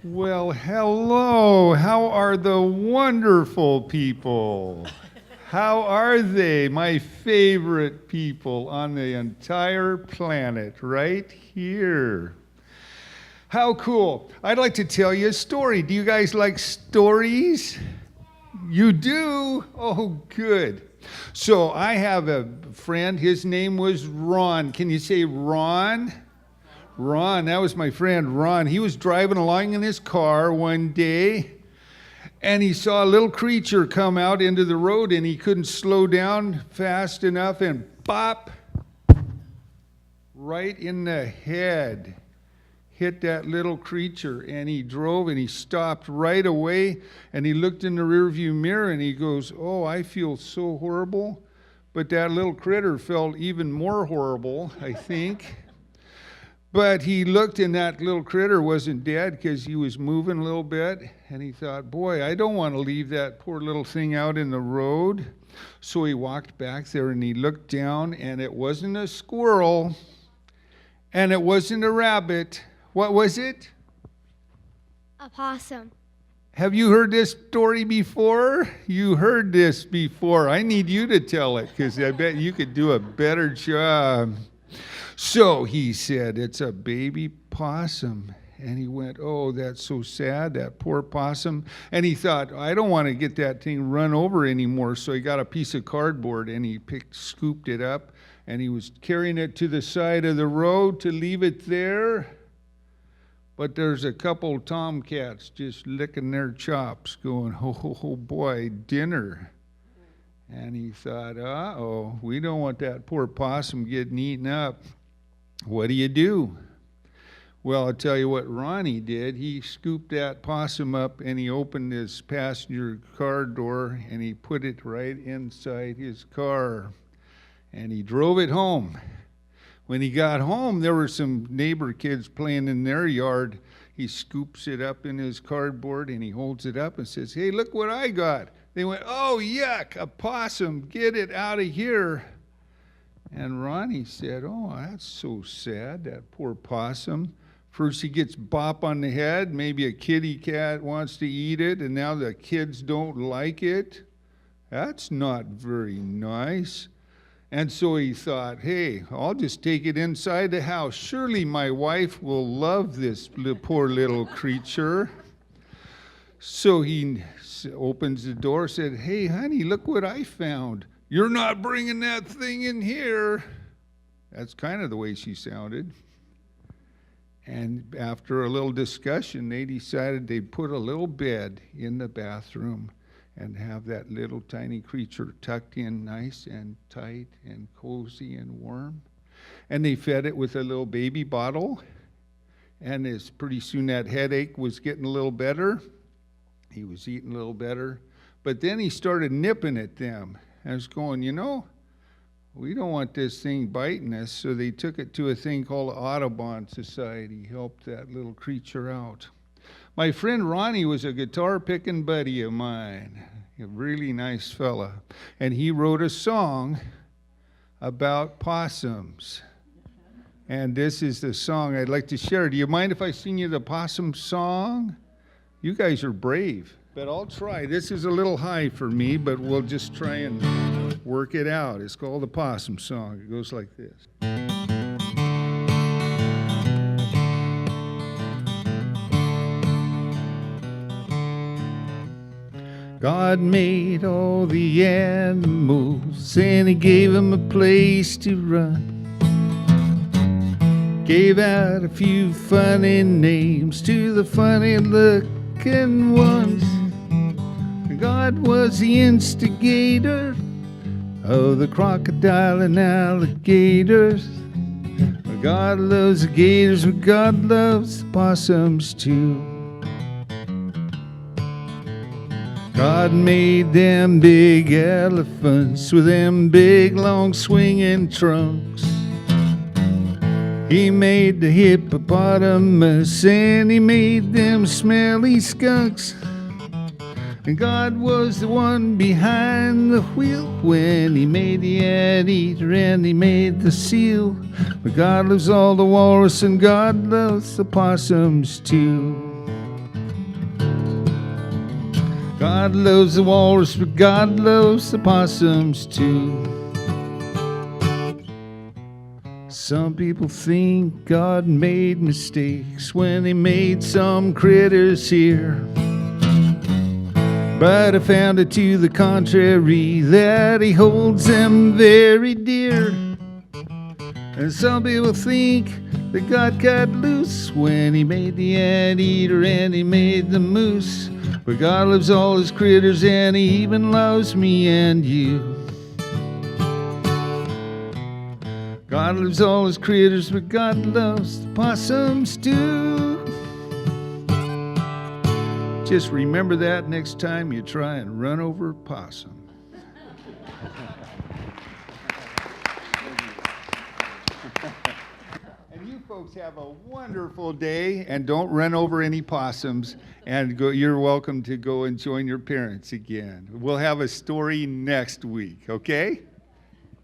Well, hello. How are the wonderful people? How are they? My favorite people on the entire planet, right here. How cool. I'd like to tell you a story. Do you guys like stories? You do? Oh, good. So I have a friend. His name was Ron. Can you say Ron? Ron, that was my friend Ron. He was driving along in his car one day, and he saw a little creature come out into the road, and he couldn't slow down fast enough, and bop, right in the head, hit that little creature. And he drove, and he stopped right away, and he looked in the rearview mirror, and he goes, "Oh, I feel so horrible." But that little critter felt even more horrible, I think. But he looked, and that little critter wasn't dead because he was moving a little bit. And he thought, boy, I don't want to leave that poor little thing out in the road. So he walked back there, and he looked down, and it wasn't a squirrel, and it wasn't a rabbit. What was it? A possum. Have you heard this story before? You heard this before. I need you to tell it because I bet you could do a better job. So he said, "It's a baby possum." And he went, "Oh, that's so sad, that poor possum." And he thought, "I don't want to get that thing run over anymore." So he got a piece of cardboard, and he scooped it up, and he was carrying it to the side of the road to leave it there. But there's a couple tomcats just licking their chops going, "Oh boy, dinner." And he thought, uh-oh, we don't want that poor possum getting eaten up. What do you do? Well, I'll tell you what Ronnie did. He scooped that possum up, and he opened his passenger car door, and he put it right inside his car, and he drove it home. When he got home, there were some neighbor kids playing in their yard. He scoops it up in his cardboard, and he holds it up and says, "Hey, look what I got." They went, "Oh, yuck, a possum, get it out of here." And Ronnie said, "Oh, that's so sad, that poor possum. First he gets bop on the head, maybe a kitty cat wants to eat it, and now the kids don't like it. That's not very nice." And so he thought, "Hey, I'll just take it inside the house. Surely my wife will love this poor little creature." So he opens the door, said, "Hey, honey, look what I found." "You're not bringing that thing in here." That's kind of the way she sounded. And after a little discussion, they decided they'd put a little bed in the bathroom and have that little tiny creature tucked in nice and tight and cozy and warm. And they fed it with a little baby bottle. And pretty soon that headache was getting a little better. He was eating a little better. But then he started nipping at them. And I was going, we don't want this thing biting us. So they took it to a thing called the Audubon Society, helped that little creature out. My friend Ronnie was a guitar-picking buddy of mine, a really nice fella. And he wrote a song about possums. And this is the song I'd like to share. Do you mind if I sing you the possum song? You guys are brave, but I'll try. This is a little high for me, but we'll just try and work it out. It's called the Possum Song. It goes like this. God made all the animals, and he gave them a place to run. Gave out a few funny names to the funny looking ones. God was the instigator of the crocodile and alligators. God loves the gators, but God loves the possums too. God made them big elephants with them big long swinging trunks. He made the hippopotamus, and he made them smelly skunks. And God was the one behind the wheel when he made the anteater and he made the seal. But God loves all the walrus, and God loves the possums too. God loves the walrus, but God loves the possums too. Some people think God made mistakes when he made some critters here. But I found it to the contrary, that he holds them very dear. And some people think that God got loose when he made the anteater and he made the moose. But God loves all his critters and he even loves me and you. God loves all his critters, but God loves the possums too. Just remember that next time you try and run over a possum. And you folks have a wonderful day, and don't run over any possums. And you're welcome to go and join your parents again. We'll have a story next week, okay?